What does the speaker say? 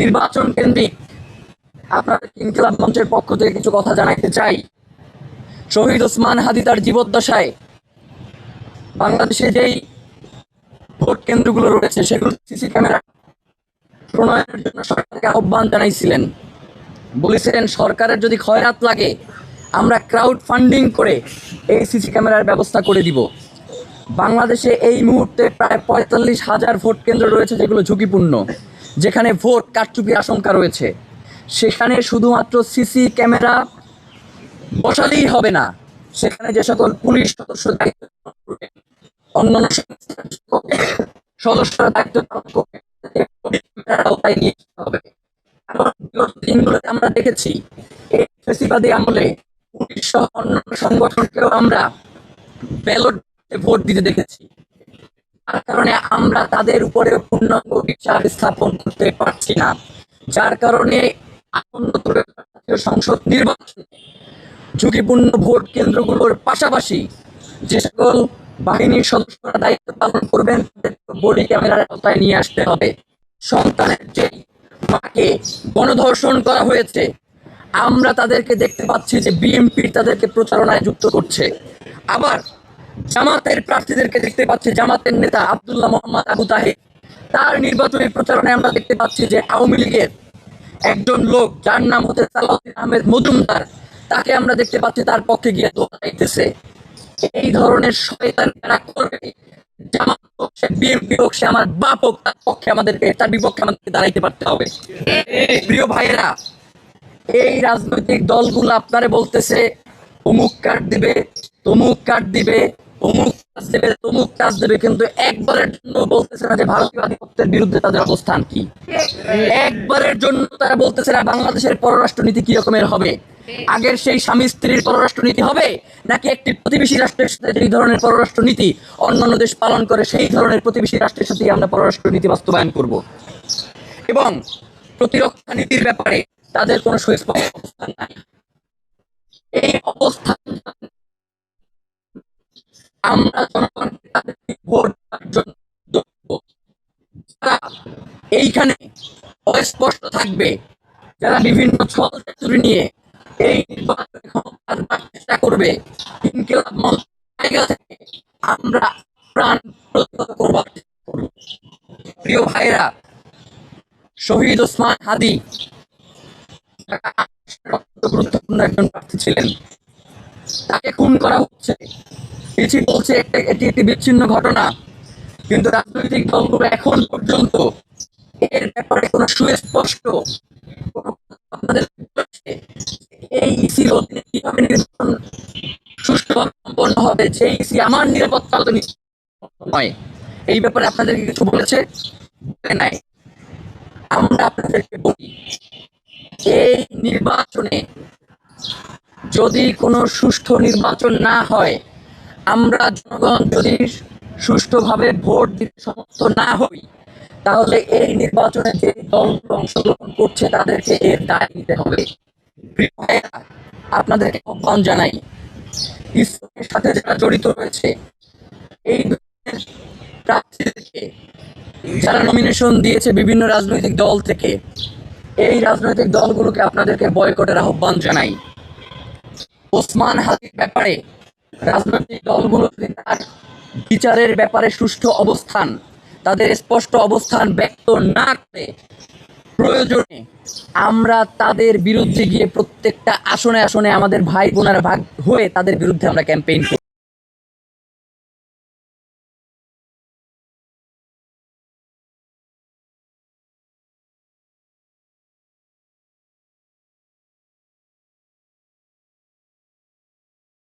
নির্বাচন কেন্দ্রিক আপনাদের ইনকিলাব মঞ্চের পক্ষ থেকে কিছু কথা জানাইতে চাই। শহীদ ওসমান হাদি তার জীবদ্দশায় বাংলাদেশে যেই ভোট কেন্দ্রগুলো রয়েছে সেগুলো সিসি ক্যামেরা প্রণয়নের জন্য সরকারকে আহ্বান জানাইছিলেন। বলেছিলেন সরকারের যদি খয়রাত লাগে আমরা ক্রাউড ফান্ডিং করে এই সিসি ক্যামেরার ব্যবস্থা করে দিব। বাংলাদেশে এই মুহূর্তে প্রায় ৪৫,০০০ ভোট কেন্দ্র রয়েছে যেগুলো ঝুঁকিপূর্ণ, যেখানে ভোট কারচুপির আশঙ্কা রয়েছে। সেখানে শুধুমাত্র সিসি ক্যামেরা বসালেই হবে না, সেখানে যে সকল পুলিশ সদস্য দায়িত্ব পালন করবেন, অন্যান্য সদস্যরা দায়িত্ব পালন করবেন, আওতায় নিয়ে আসতে হবে। দিনগুলোতে আমরা দেখেছি এই ফ্যাসিবাদী আমলে পুলিশ সহ অন্যান্য সংগঠনকেও আমরা ব্যালট ভোট দিতে দেখেছি। তার কারণে আমরা তাদের উপরে পূর্ণাঙ্গ বিচার স্থাপন করতে পারছি না, যার কারণে সংসদ নির্বাচনে ঝুঁকিপূর্ণ ভোট কেন্দ্রগুলোর পাশাপাশি যে সকল বাহিনীর সদস্যরা দায়িত্ব পালন করবেন বডি ক্যামেরার আওতায় নিয়ে আসতে হবে। সন্তানের যে মাকে গণধর্ষণ করা হয়েছে, আমরা তাদেরকে দেখতে পাচ্ছি যে বিএনপি তাদেরকে প্রচারণায় যুক্ত করছে। আবার জামাতের প্রার্থীদেরকে দেখতে পাচ্ছি, জামাতের নেতা আব্দুল্লাহ মোহাম্মদ আবু তাহের তার নির্বাচনী প্রচারণায় আমরা দেখতে পাচ্ছি যে আওয়ামী লীগের একজন লোক যার নাম হচ্ছে সালাউদ্দিন আহমেদ মজুমদার, তাকে আমরা দেখতে পাচ্ছি তার পক্ষে গিয়ে দোয়া চাইতেছে। এই ধরনের শয়তান যারা করবে, জামাত হোক সে বিএনপি হোক সে আমার বাপ হোক, তার পক্ষে আমাদেরকে, তার বিপক্ষে আমাদেরকে দাঁড়াইতে পারতে হবে। প্রিয় ভাইয়েরা, এই রাজনৈতিক দলগুলো আপনারে বলতেছে অমুক কার্ড দিবে, তমুক কার্ড দিবে, অমুক কাজ দেবে, তমুক কাজ দেবে, কিন্তু একবারের জন্য বলতেছে না যে ভারতীয় আধিপত্যের বিরুদ্ধে তাদের অবস্থান কি। একবারের জন্য তারা বলতেছে না বাংলাদেশের পররাষ্ট্রনীতি কি রকমের হবে। আগের সেই স্বামী স্ত্রীর পররাষ্ট্রনীতি হবে, নাকি একটি প্রতিবেশী রাষ্ট্রের সাথে যেই ধরনের পররাষ্ট্রনীতি অন্যান্য দেশ পালন করে সেই ধরনের প্রতিবেশী রাষ্ট্রের সাথে আমরা পররাষ্ট্রনীতি বাস্তবায়ন করব। এবং প্রতিরক্ষা নীতির ব্যাপারে তাদের কোনো সুস্পষ্ট অবস্থান নাই। এই অবস্থান আমরা জনগণকে তাদেরকে ভোট দেওয়ার জন্য যারা এইখানে অস্পষ্ট থাকবে, যারা বিভিন্ন ছল চাতুরি নিয়ে এই নির্বাচনে ক্ষমতার চেষ্টা করবে, ইনকিলাব মঞ্চ জায়গা থেকে আমরা প্রাণ প্রতিহত করবার চেষ্টা করব। প্রিয় ভাইরা, শহীদ ওসমান হাদি গুরুত্বপূর্ণ একজন প্রার্থী ছিলেন, তাকে খুন করা হচ্ছে। কিছু বলছে এটি একটি বিচ্ছিন্ন ঘটনা, কিন্তু রাজনৈতিক দলগুলো এখন পর্যন্ত এর ব্যাপারে কোনো সুস্পষ্ট আপনাদের এই ইসির অধীনে কিভাবে নির্বাচন সুষ্ঠুভাবে সম্পন্ন হবে, যে ইসি আমার নিরাপত্তা নয়, এই ব্যাপারে আপনাদেরকে কিছু বলেছে নাই। আমরা আপনাদেরকে বলি, এই নির্বাচনে যদি কোনো সুষ্ঠু নির্বাচন না হয়, আমরা জনগণ যদি সুষ্ঠুভাবে ভোট দিতে সমর্থ না হই, তাহলে এই নির্বাচনে যে দলগুলো অংশগ্রহণ করছে তাদেরকে এর দায় নিতে হবে। আপনাদেরকে আহ্বান জানাই, ইসলামের সাথে যারা জড়িত রয়েছে, এই প্রার্থীদেরকে যারা নমিনেশন দিয়েছে বিভিন্ন রাজনৈতিক দল থেকে, এই রাজনৈতিক দলগুলোকে আপনাদেরকে বয়কটের আহ্বান জানাই। ওসমান হাদির ব্যাপারে রাজনৈতিক দলগুলো তার বিচারের ব্যাপারে সুষ্ঠু অবস্থান, তাদের স্পষ্ট অবস্থান ব্যক্ত না করে প্রয়োজনে আমরা তাদের বিরুদ্ধে গিয়ে প্রত্যেকটা আসনে আসনে আমাদের ভাই বোনেরা ভাগ হয়ে তাদের বিরুদ্ধে আমরা ক্যাম্পেইন করি।